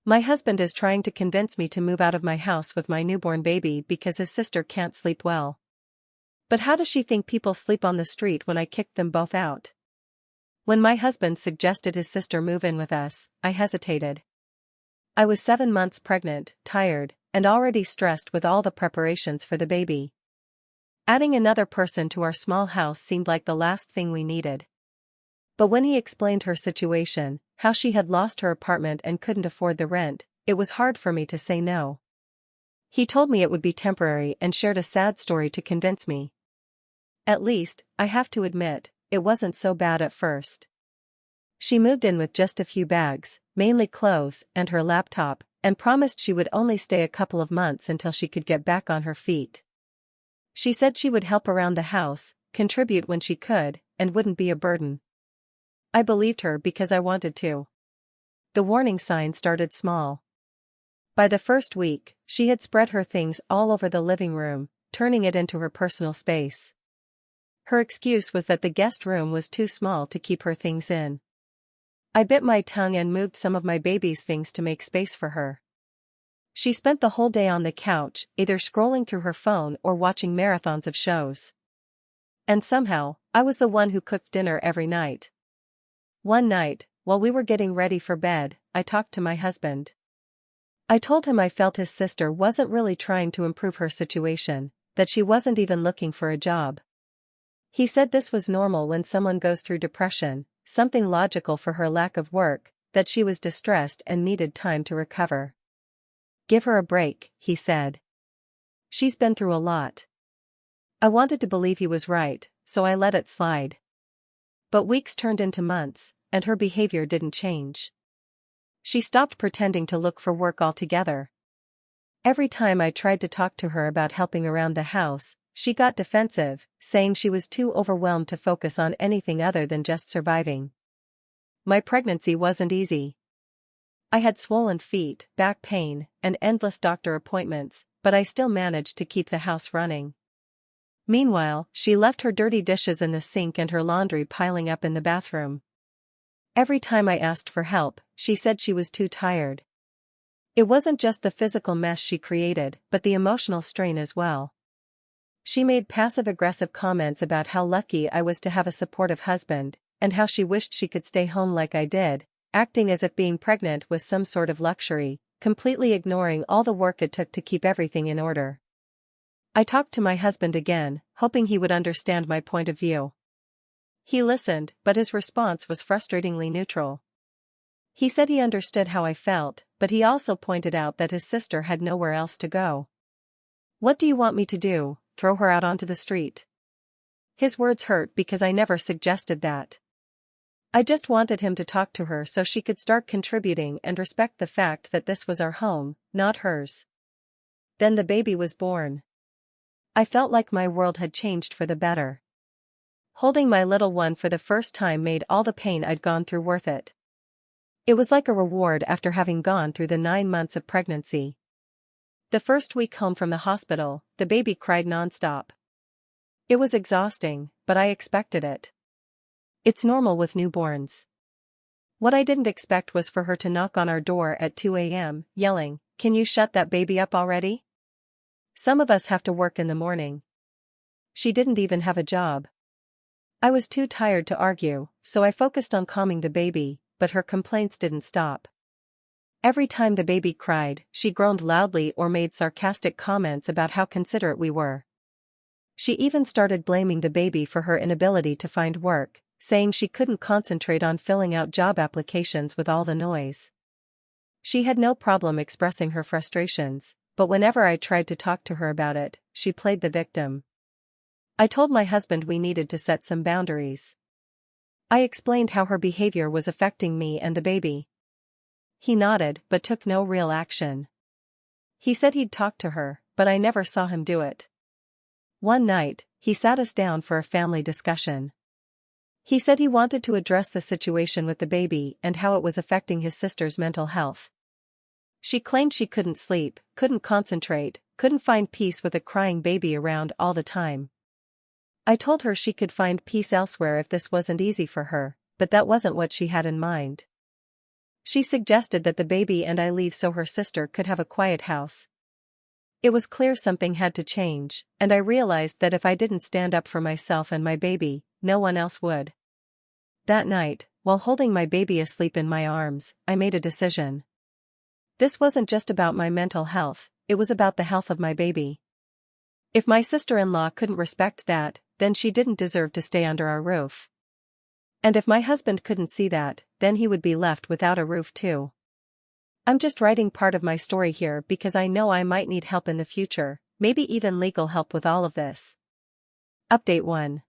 My husband is trying to convince me to move out of my house with my newborn baby because his sister can't sleep well. But how does she think people sleep on the street when I kicked them both out? When my husband suggested his sister move in with us, I hesitated. I was 7 months pregnant, tired, and already stressed with all the preparations for the baby. Adding another person to our small house seemed like the last thing we needed. But when he explained her situation, how she had lost her apartment and couldn't afford the rent, it was hard for me to say no. He told me it would be temporary and shared a sad story to convince me. At least, I have to admit, it wasn't so bad at first. She moved in with just a few bags, mainly clothes and her laptop, and promised she would only stay a couple of months until she could get back on her feet. She said she would help around the house, contribute when she could, and wouldn't be a burden. I believed her because I wanted to. The warning sign started small. By the first week, she had spread her things all over the living room, turning it into her personal space. Her excuse was that the guest room was too small to keep her things in. I bit my tongue and moved some of my baby's things to make space for her. She spent the whole day on the couch, either scrolling through her phone or watching marathons of shows. And somehow, I was the one who cooked dinner every night. One night, while we were getting ready for bed, I talked to my husband. I told him I felt his sister wasn't really trying to improve her situation, that she wasn't even looking for a job. He said this was normal when someone goes through depression, something logical for her lack of work, that she was distressed and needed time to recover. Give her a break, he said. She's been through a lot. I wanted to believe he was right, so I let it slide. But weeks turned into months, and her behavior didn't change. She stopped pretending to look for work altogether. Every time I tried to talk to her about helping around the house, she got defensive, saying she was too overwhelmed to focus on anything other than just surviving. My pregnancy wasn't easy. I had swollen feet, back pain, and endless doctor appointments, but I still managed to keep the house running. Meanwhile, she left her dirty dishes in the sink and her laundry piling up in the bathroom. Every time I asked for help, she said she was too tired. It wasn't just the physical mess she created, but the emotional strain as well. She made passive-aggressive comments about how lucky I was to have a supportive husband, and how she wished she could stay home like I did, acting as if being pregnant was some sort of luxury, completely ignoring all the work it took to keep everything in order. I talked to my husband again, hoping he would understand my point of view. He listened, but his response was frustratingly neutral. He said he understood how I felt, but he also pointed out that his sister had nowhere else to go. "What do you want me to do, throw her out onto the street?" His words hurt because I never suggested that. I just wanted him to talk to her so she could start contributing and respect the fact that this was our home, not hers. Then the baby was born. I felt like my world had changed for the better. Holding my little one for the first time made all the pain I'd gone through worth it. It was like a reward after having gone through the 9 months of pregnancy. The first week home from the hospital, the baby cried nonstop. It was exhausting, but I expected it. It's normal with newborns. What I didn't expect was for her to knock on our door at 2 a.m., yelling, "Can you shut that baby up already? Some of us have to work in the morning." She didn't even have a job. I was too tired to argue, so I focused on calming the baby, but her complaints didn't stop. Every time the baby cried, she groaned loudly or made sarcastic comments about how considerate we were. She even started blaming the baby for her inability to find work, saying she couldn't concentrate on filling out job applications with all the noise. She had no problem expressing her frustrations, but whenever I tried to talk to her about it, she played the victim. I told my husband we needed to set some boundaries. I explained how her behavior was affecting me and the baby. He nodded but took no real action. He said he'd talk to her, but I never saw him do it. One night, he sat us down for a family discussion. He said he wanted to address the situation with the baby and how it was affecting his sister's mental health. She claimed she couldn't sleep, couldn't concentrate, couldn't find peace with a crying baby around all the time. I told her she could find peace elsewhere if this wasn't easy for her, but that wasn't what she had in mind. She suggested that the baby and I leave so her sister could have a quiet house. It was clear something had to change, and I realized that if I didn't stand up for myself and my baby, no one else would. That night, while holding my baby asleep in my arms, I made a decision. This wasn't just about my mental health, it was about the health of my baby. If my sister-in-law couldn't respect that, then she didn't deserve to stay under our roof. And if my husband couldn't see that, then he would be left without a roof too. I'm just writing part of my story here because I know I might need help in the future, maybe even legal help with all of this. Update 1.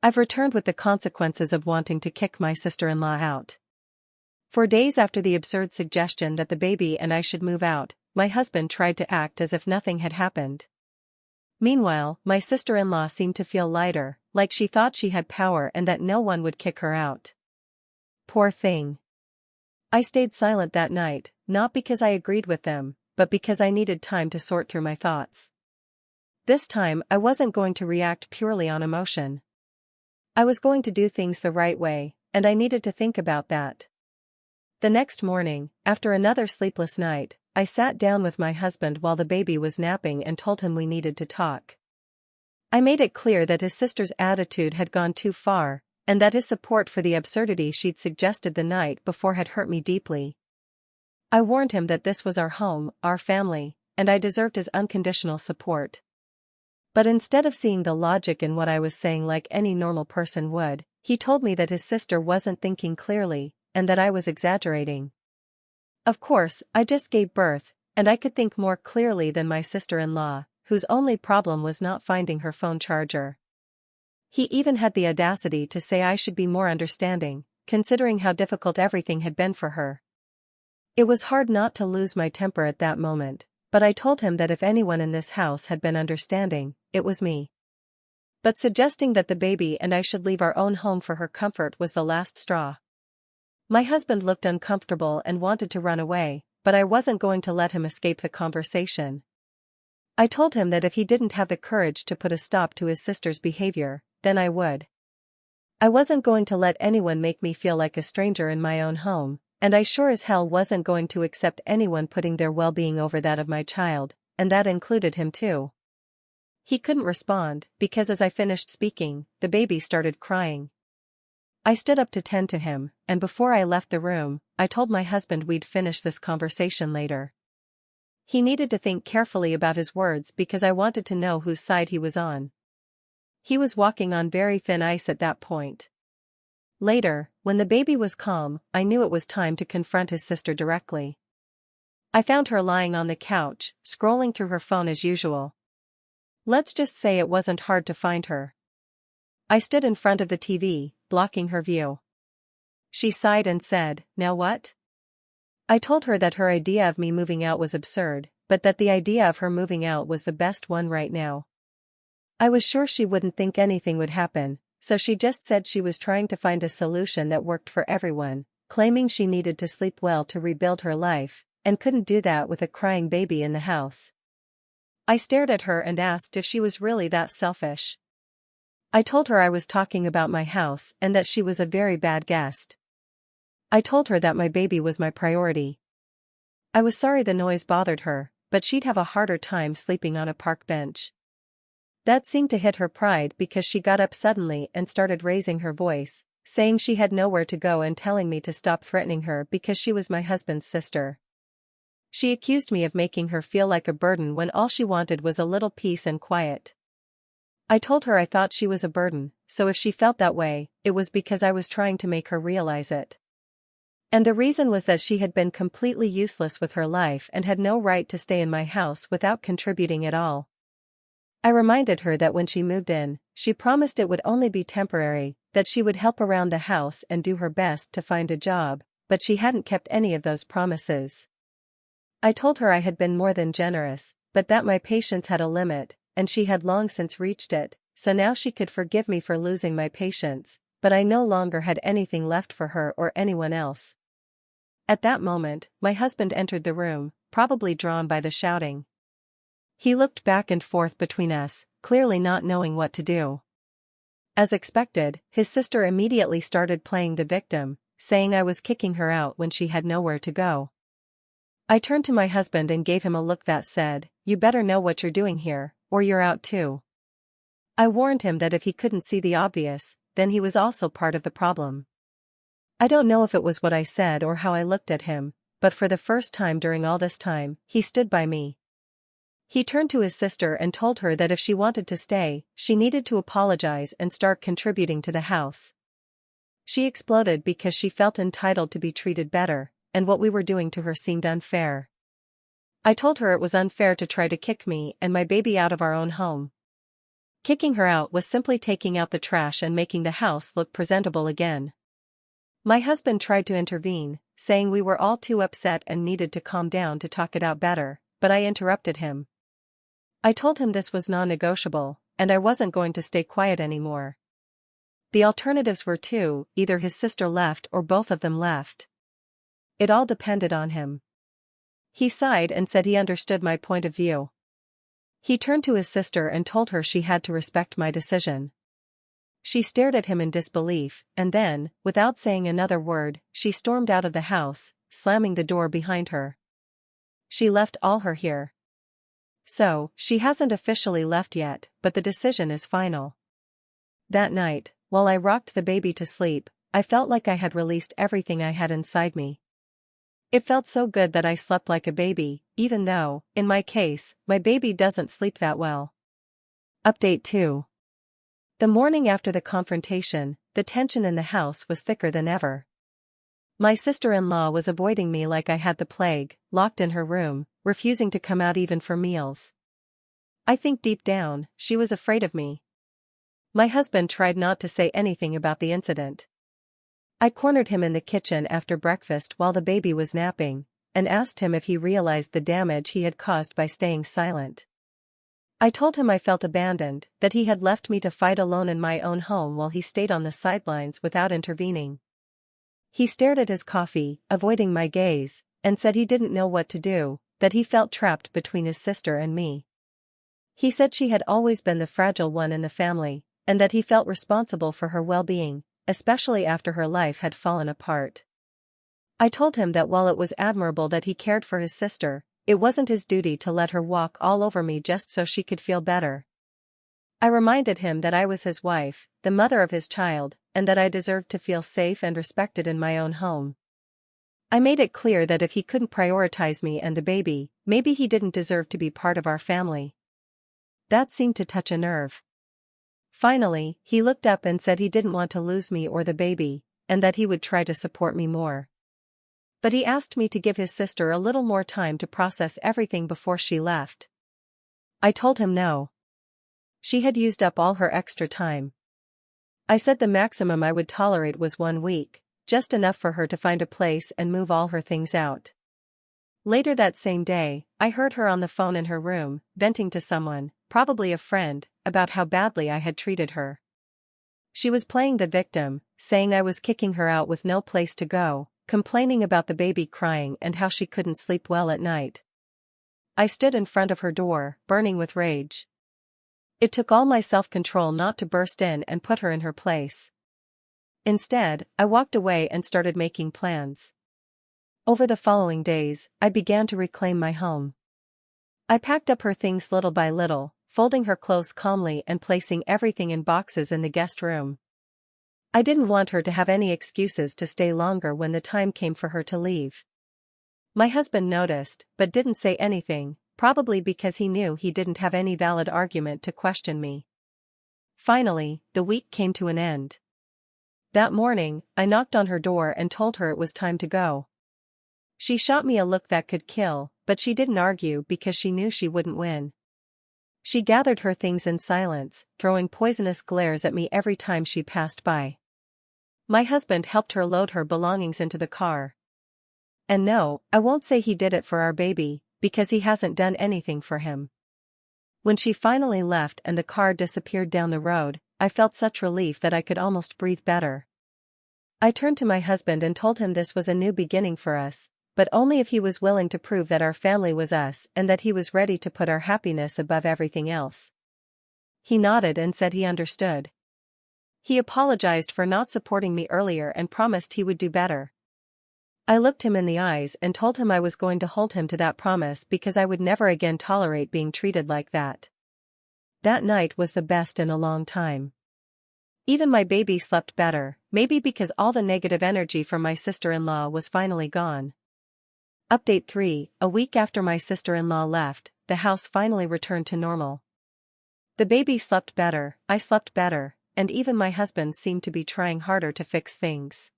I've returned with the consequences of wanting to kick my sister-in-law out. For days after the absurd suggestion that the baby and I should move out, my husband tried to act as if nothing had happened. Meanwhile, my sister-in-law seemed to feel lighter, like she thought she had power and that no one would kick her out. Poor thing. I stayed silent that night, not because I agreed with them, but because I needed time to sort through my thoughts. This time, I wasn't going to react purely on emotion. I was going to do things the right way, and I needed to think about that. The next morning, after another sleepless night, I sat down with my husband while the baby was napping and told him we needed to talk. I made it clear that his sister's attitude had gone too far, and that his support for the absurdity she'd suggested the night before had hurt me deeply. I warned him that this was our home, our family, and I deserved his unconditional support. But instead of seeing the logic in what I was saying like any normal person would, he told me that his sister wasn't thinking clearly, and that I was exaggerating. Of course, I just gave birth, and I could think more clearly than my sister-in-law, whose only problem was not finding her phone charger. He even had the audacity to say I should be more understanding, considering how difficult everything had been for her. It was hard not to lose my temper at that moment, but I told him that if anyone in this house had been understanding, it was me. But suggesting that the baby and I should leave our own home for her comfort was the last straw. My husband looked uncomfortable and wanted to run away, but I wasn't going to let him escape the conversation. I told him that if he didn't have the courage to put a stop to his sister's behavior, then I would. I wasn't going to let anyone make me feel like a stranger in my own home, and I sure as hell wasn't going to accept anyone putting their well-being over that of my child, and that included him too. He couldn't respond, because as I finished speaking, the baby started crying. I stood up to tend to him, and before I left the room, I told my husband we'd finish this conversation later. He needed to think carefully about his words because I wanted to know whose side he was on. He was walking on very thin ice at that point. Later, when the baby was calm, I knew it was time to confront his sister directly. I found her lying on the couch, scrolling through her phone as usual. Let's just say it wasn't hard to find her. I stood in front of the TV, blocking her view. She sighed and said, "Now what?" I told her that her idea of me moving out was absurd, but that the idea of her moving out was the best one right now. I was sure she wouldn't think anything would happen, so she just said she was trying to find a solution that worked for everyone, claiming she needed to sleep well to rebuild her life, and couldn't do that with a crying baby in the house. I stared at her and asked if she was really that selfish. I told her I was talking about my house and that she was a very bad guest. I told her that my baby was my priority. I was sorry the noise bothered her, but she'd have a harder time sleeping on a park bench. That seemed to hit her pride because she got up suddenly and started raising her voice, saying she had nowhere to go and telling me to stop threatening her because she was my husband's sister. She accused me of making her feel like a burden when all she wanted was a little peace and quiet. I told her I thought she was a burden, so if she felt that way, it was because I was trying to make her realize it. And the reason was that she had been completely useless with her life and had no right to stay in my house without contributing at all. I reminded her that when she moved in, she promised it would only be temporary, that she would help around the house and do her best to find a job, but she hadn't kept any of those promises. I told her I had been more than generous, but that my patience had a limit, and she had long since reached it, so now she could forgive me for losing my patience, but I no longer had anything left for her or anyone else. At that moment, my husband entered the room, probably drawn by the shouting. He looked back and forth between us, clearly not knowing what to do. As expected, his sister immediately started playing the victim, saying I was kicking her out when she had nowhere to go. I turned to my husband and gave him a look that said, "You better know what you're doing here, or you're out too." I warned him that if he couldn't see the obvious, then he was also part of the problem. I don't know if it was what I said or how I looked at him, but for the first time during all this time, he stood by me. He turned to his sister and told her that if she wanted to stay, she needed to apologize and start contributing to the house. She exploded because she felt entitled to be treated better, and what we were doing to her seemed unfair. I told her it was unfair to try to kick me and my baby out of our own home. Kicking her out was simply taking out the trash and making the house look presentable again. My husband tried to intervene, saying we were all too upset and needed to calm down to talk it out better, but I interrupted him. I told him this was non-negotiable, and I wasn't going to stay quiet anymore. The alternatives were two: either his sister left or both of them left. It all depended on him. He sighed and said he understood my point of view. He turned to his sister and told her she had to respect my decision. She stared at him in disbelief, and then, without saying another word, she stormed out of the house, slamming the door behind her. She left all her here. So, she hasn't officially left yet, but the decision is final. That night, while I rocked the baby to sleep, I felt like I had released everything I had inside me. It felt so good that I slept like a baby, even though, in my case, my baby doesn't sleep that well. Update 2. The morning after the confrontation, the tension in the house was thicker than ever. My sister-in-law was avoiding me like I had the plague, locked in her room, refusing to come out even for meals. I think deep down, she was afraid of me. My husband tried not to say anything about the incident. I cornered him in the kitchen after breakfast while the baby was napping, and asked him if he realized the damage he had caused by staying silent. I told him I felt abandoned, that he had left me to fight alone in my own home while he stayed on the sidelines without intervening. He stared at his coffee, avoiding my gaze, and said he didn't know what to do, that he felt trapped between his sister and me. He said she had always been the fragile one in the family, and that he felt responsible for her well-being, especially after her life had fallen apart. I told him that while it was admirable that he cared for his sister, it wasn't his duty to let her walk all over me just so she could feel better. I reminded him that I was his wife, the mother of his child, and that I deserved to feel safe and respected in my own home. I made it clear that if he couldn't prioritize me and the baby, maybe he didn't deserve to be part of our family. That seemed to touch a nerve. Finally, he looked up and said he didn't want to lose me or the baby, and that he would try to support me more. But he asked me to give his sister a little more time to process everything before she left. I told him no. She had used up all her extra time. I said the maximum I would tolerate was 1 week, just enough for her to find a place and move all her things out. Later that same day, I heard her on the phone in her room, venting to someone, probably a friend, about how badly I had treated her. She was playing the victim, saying I was kicking her out with no place to go, complaining about the baby crying and how she couldn't sleep well at night. I stood in front of her door, burning with rage. It took all my self-control not to burst in and put her in her place. Instead, I walked away and started making plans. Over the following days, I began to reclaim my home. I packed up her things little by little, folding her clothes calmly and placing everything in boxes in the guest room. I didn't want her to have any excuses to stay longer when the time came for her to leave. My husband noticed, but didn't say anything, probably because he knew he didn't have any valid argument to question me. Finally, the week came to an end. That morning, I knocked on her door and told her it was time to go. She shot me a look that could kill, but she didn't argue because she knew she wouldn't win. She gathered her things in silence, throwing poisonous glares at me every time she passed by. My husband helped her load her belongings into the car. And no, I won't say he did it for our baby, because he hasn't done anything for him. When she finally left and the car disappeared down the road, I felt such relief that I could almost breathe better. I turned to my husband and told him this was a new beginning for us, but only if he was willing to prove that our family was us and that he was ready to put our happiness above everything else. He nodded and said he understood. He apologized for not supporting me earlier and promised he would do better. I looked him in the eyes and told him I was going to hold him to that promise because I would never again tolerate being treated like that. That night was the best in a long time. Even my baby slept better, maybe because all the negative energy from my sister-in-law was finally gone. Update 3: A week after my sister-in-law left, the house finally returned to normal. The baby slept better, I slept better, and even my husband seemed to be trying harder to fix things.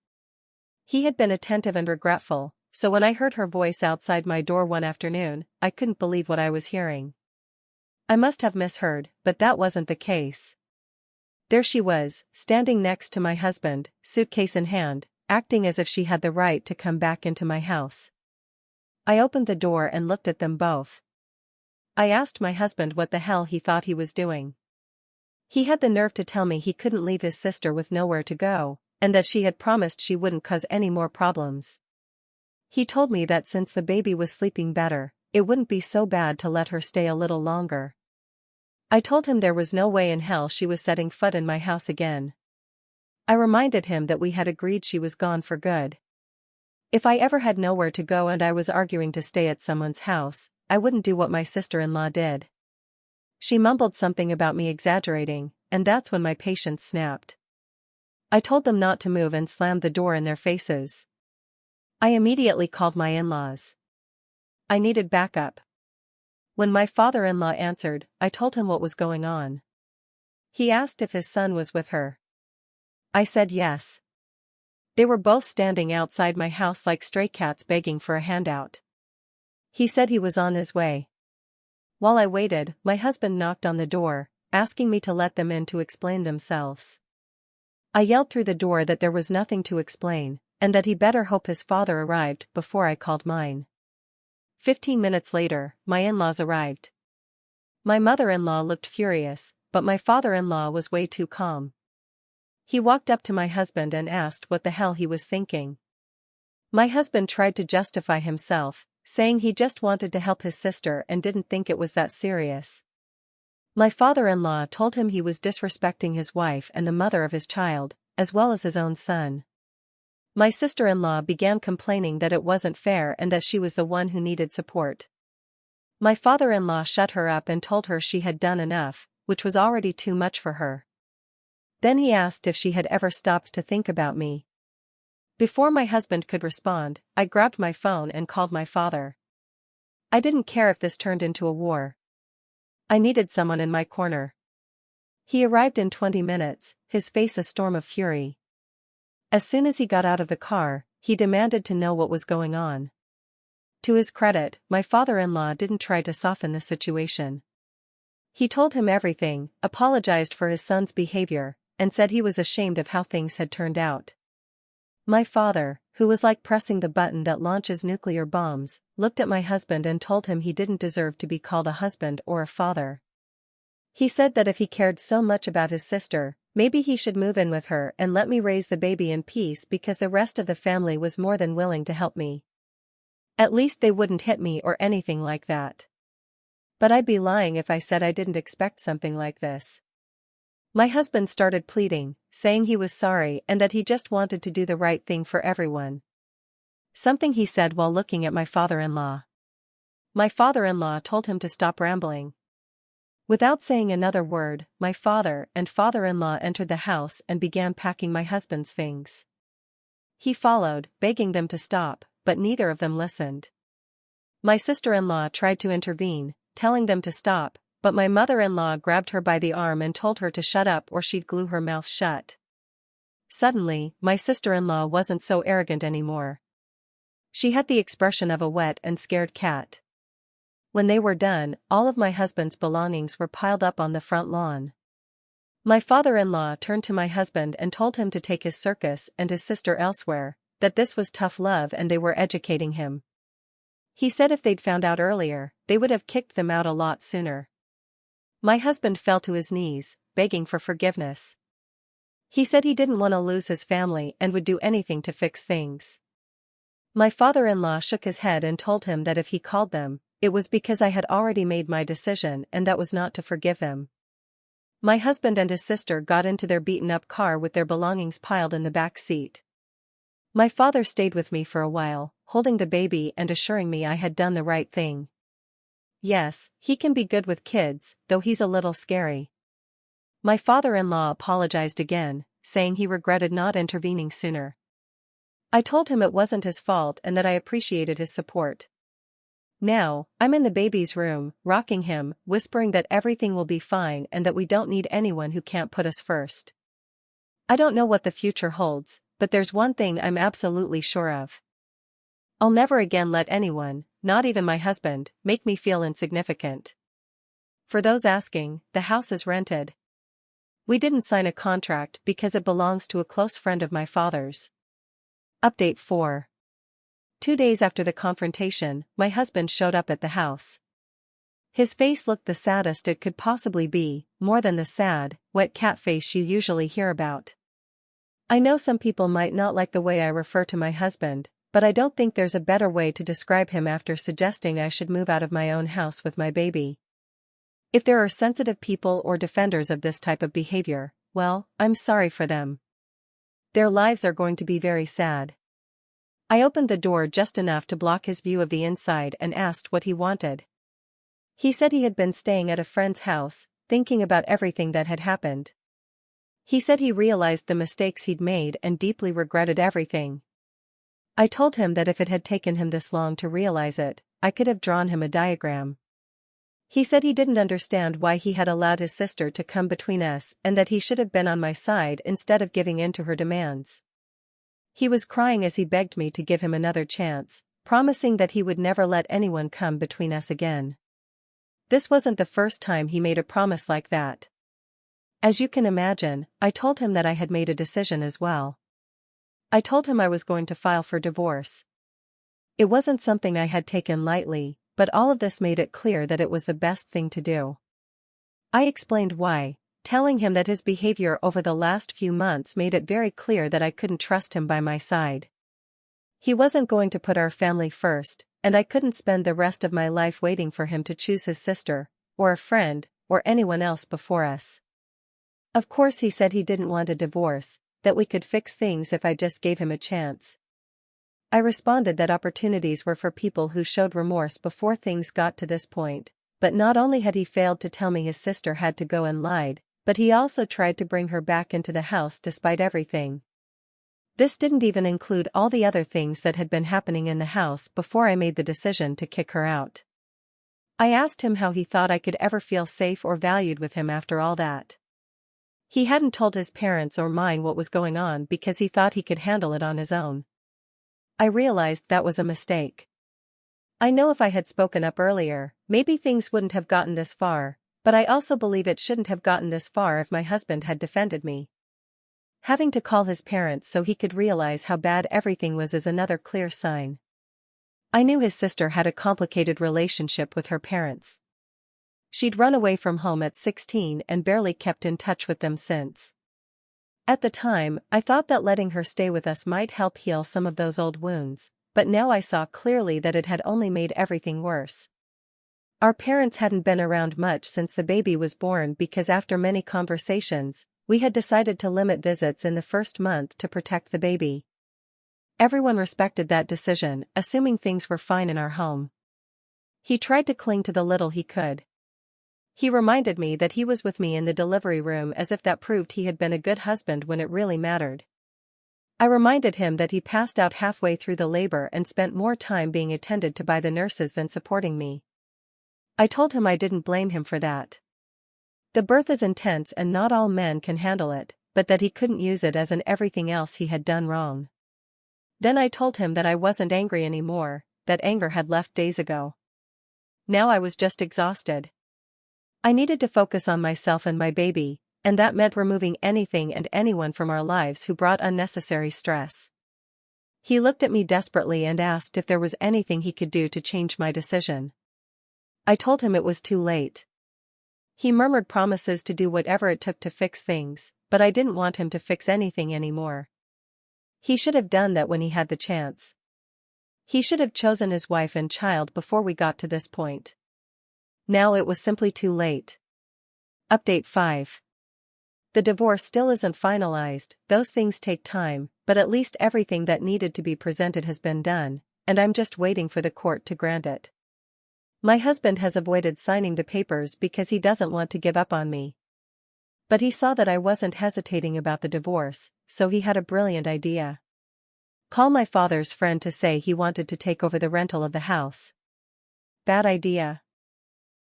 He had been attentive and regretful, so when I heard her voice outside my door one afternoon, I couldn't believe what I was hearing. I must have misheard, but that wasn't the case. There she was, standing next to my husband, suitcase in hand, acting as if she had the right to come back into my house. I opened the door and looked at them both. I asked my husband what the hell he thought he was doing. He had the nerve to tell me he couldn't leave his sister with nowhere to go, and that she had promised she wouldn't cause any more problems. He told me that since the baby was sleeping better, it wouldn't be so bad to let her stay a little longer. I told him there was no way in hell she was setting foot in my house again. I reminded him that we had agreed she was gone for good. If I ever had nowhere to go and I was arguing to stay at someone's house, I wouldn't do what my sister-in-law did. She mumbled something about me exaggerating, and that's when my patience snapped. I told them not to move and slammed the door in their faces. I immediately called my in-laws. I needed backup. When my father-in-law answered, I told him what was going on. He asked if his son was with her. I said yes. They were both standing outside my house like stray cats begging for a handout. He said he was on his way. While I waited, my husband knocked on the door, asking me to let them in to explain themselves. I yelled through the door that there was nothing to explain, and that he better hope his father arrived before I called mine. 15 minutes later, my in-laws arrived. My mother-in-law looked furious, but my father-in-law was way too calm. He walked up to my husband and asked what the hell he was thinking. My husband tried to justify himself, saying he just wanted to help his sister and didn't think it was that serious. My father-in-law told him he was disrespecting his wife and the mother of his child, as well as his own son. My sister-in-law began complaining that it wasn't fair and that she was the one who needed support. My father-in-law shut her up and told her she had done enough, which was already too much for her. Then he asked if she had ever stopped to think about me. Before my husband could respond, I grabbed my phone and called my father. I didn't care if this turned into a war. I needed someone in my corner. He arrived in 20 minutes, his face a storm of fury. As soon as he got out of the car, he demanded to know what was going on. To his credit, my father-in-law didn't try to soften the situation. He told him everything, apologized for his son's behavior, and said he was ashamed of how things had turned out. My father, who was like pressing the button that launches nuclear bombs, looked at my husband and told him he didn't deserve to be called a husband or a father. He said that if he cared so much about his sister, maybe he should move in with her and let me raise the baby in peace because the rest of the family was more than willing to help me. At least they wouldn't hit me or anything like that. But I'd be lying if I said I didn't expect something like this. My husband started pleading, saying he was sorry and that he just wanted to do the right thing for everyone. Something he said while looking at my father-in-law. My father-in-law told him to stop rambling. Without saying another word, my father and father-in-law entered the house and began packing my husband's things. He followed, begging them to stop, but neither of them listened. My sister-in-law tried to intervene, telling them to stop, but my mother-in-law grabbed her by the arm and told her to shut up or she'd glue her mouth shut. Suddenly, my sister-in-law wasn't so arrogant anymore. She had the expression of a wet and scared cat. When they were done, all of my husband's belongings were piled up on the front lawn. My father-in-law turned to my husband and told him to take his circus and his sister elsewhere, that this was tough love and they were educating him. He said if they'd found out earlier, they would have kicked them out a lot sooner. My husband fell to his knees, begging for forgiveness. He said he didn't want to lose his family and would do anything to fix things. My father-in-law shook his head and told him that if he called them, it was because I had already made my decision and that was not to forgive him. My husband and his sister got into their beaten-up car with their belongings piled in the back seat. My father stayed with me for a while, holding the baby and assuring me I had done the right thing. Yes, he can be good with kids, though he's a little scary. My father-in-law apologized again, saying he regretted not intervening sooner. I told him it wasn't his fault and that I appreciated his support. Now, I'm in the baby's room, rocking him, whispering that everything will be fine and that we don't need anyone who can't put us first. I don't know what the future holds, but there's one thing I'm absolutely sure of. I'll never again let anyone, not even my husband, make me feel insignificant. For those asking, the house is rented. We didn't sign a contract because it belongs to a close friend of my father's. Update 4. 2 days after the confrontation, my husband showed up at the house. His face looked the saddest it could possibly be, more than the sad, wet cat face you usually hear about. I know some people might not like the way I refer to my husband, but I don't think there's a better way to describe him after suggesting I should move out of my own house with my baby. If there are sensitive people or defenders of this type of behavior, well, I'm sorry for them. Their lives are going to be very sad. I opened the door just enough to block his view of the inside and asked what he wanted. He said he had been staying at a friend's house, thinking about everything that had happened. He said he realized the mistakes he'd made and deeply regretted everything. I told him that if it had taken him this long to realize it, I could have drawn him a diagram. He said he didn't understand why he had allowed his sister to come between us and that he should have been on my side instead of giving in to her demands. He was crying as he begged me to give him another chance, promising that he would never let anyone come between us again. This wasn't the first time he made a promise like that. As you can imagine, I told him that I had made a decision as well. I told him I was going to file for divorce. It wasn't something I had taken lightly, but all of this made it clear that it was the best thing to do. I explained why, telling him that his behavior over the last few months made it very clear that I couldn't trust him by my side. He wasn't going to put our family first, and I couldn't spend the rest of my life waiting for him to choose his sister, or a friend, or anyone else before us. Of course he said he didn't want a divorce, that we could fix things if I just gave him a chance. I responded that opportunities were for people who showed remorse before things got to this point, but not only had he failed to tell me his sister had to go and lied, but he also tried to bring her back into the house despite everything. This didn't even include all the other things that had been happening in the house before I made the decision to kick her out. I asked him how he thought I could ever feel safe or valued with him after all that. He hadn't told his parents or mine what was going on because he thought he could handle it on his own. I realized that was a mistake. I know if I had spoken up earlier, maybe things wouldn't have gotten this far, but I also believe it shouldn't have gotten this far if my husband had defended me. Having to call his parents so he could realize how bad everything was is another clear sign. I knew his sister had a complicated relationship with her parents. She'd run away from home at 16 and barely kept in touch with them since. At the time, I thought that letting her stay with us might help heal some of those old wounds, but now I saw clearly that it had only made everything worse. Our parents hadn't been around much since the baby was born because after many conversations, we had decided to limit visits in the first month to protect the baby. Everyone respected that decision, assuming things were fine in our home. He tried to cling to the little he could. He reminded me that he was with me in the delivery room as if that proved he had been a good husband when it really mattered. I reminded him that he passed out halfway through the labor and spent more time being attended to by the nurses than supporting me. I told him I didn't blame him for that. The birth is intense and not all men can handle it, but that he couldn't use it as in everything else he had done wrong. Then I told him that I wasn't angry anymore, that anger had left days ago. Now I was just exhausted. I needed to focus on myself and my baby, and that meant removing anything and anyone from our lives who brought unnecessary stress. He looked at me desperately and asked if there was anything he could do to change my decision. I told him it was too late. He murmured promises to do whatever it took to fix things, but I didn't want him to fix anything anymore. He should have done that when he had the chance. He should have chosen his wife and child before we got to this point. Now it was simply too late. Update 5. The divorce still isn't finalized, those things take time, but at least everything that needed to be presented has been done, and I'm just waiting for the court to grant it. My husband has avoided signing the papers because he doesn't want to give up on me. But he saw that I wasn't hesitating about the divorce, so he had a brilliant idea. Call my father's friend to say he wanted to take over the rental of the house. Bad idea.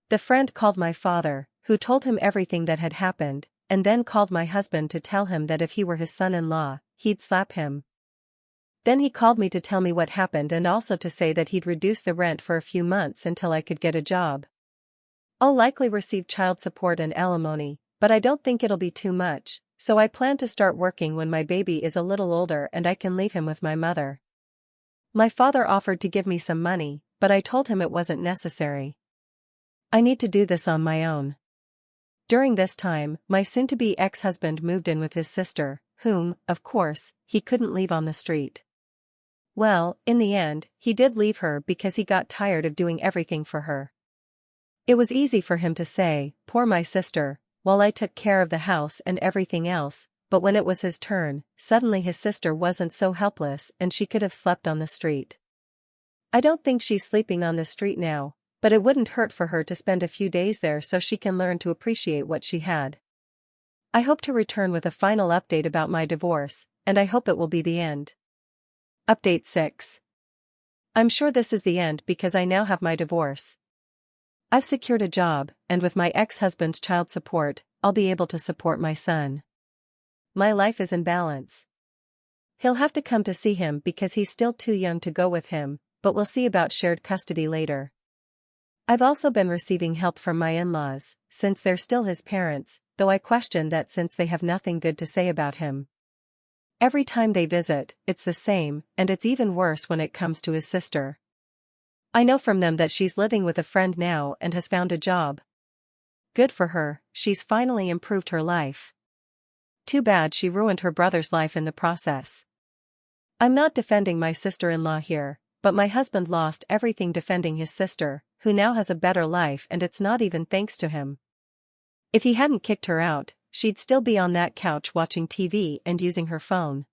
The friend called my father, who told him everything that had happened, and then called my husband to tell him that if he were his son-in-law, he'd slap him. Then he called me to tell me what happened and also to say that he'd reduce the rent for a few months until I could get a job. I'll likely receive child support and alimony, but I don't think it'll be too much, so I plan to start working when my baby is a little older and I can leave him with my mother. My father offered to give me some money, but I told him it wasn't necessary. I need to do this on my own. During this time, my soon-to-be ex-husband moved in with his sister, whom, of course, he couldn't leave on the street. Well, in the end, he did leave her because he got tired of doing everything for her. It was easy for him to say, "Poor my sister," while I took care of the house and everything else, but when it was his turn, suddenly his sister wasn't so helpless and she could have slept on the street. I don't think she's sleeping on the street now, but it wouldn't hurt for her to spend a few days there so she can learn to appreciate what she had. I hope to return with a final update about my divorce, and I hope it will be the end. Update 6. I'm sure this is the end because I now have my divorce. I've secured a job, and with my ex-husband's child support, I'll be able to support my son. My life is in balance. He'll have to come to see him because he's still too young to go with him, but we'll see about shared custody later. I've also been receiving help from my in-laws, since they're still his parents, though I question that since they have nothing good to say about him. Every time they visit, it's the same, and it's even worse when it comes to his sister. I know from them that she's living with a friend now and has found a job. Good for her, she's finally improved her life. Too bad she ruined her brother's life in the process. I'm not defending my sister-in-law here, but my husband lost everything defending his sister, who now has a better life, and it's not even thanks to him. If he hadn't kicked her out, she'd still be on that couch watching TV and using her phone.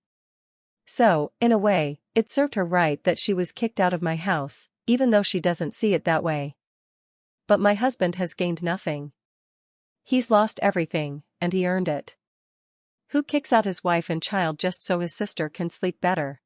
So, in a way, it served her right that she was kicked out of my house, even though she doesn't see it that way. But my husband has gained nothing. He's lost everything, and he earned it. Who kicks out his wife and child just so his sister can sleep better?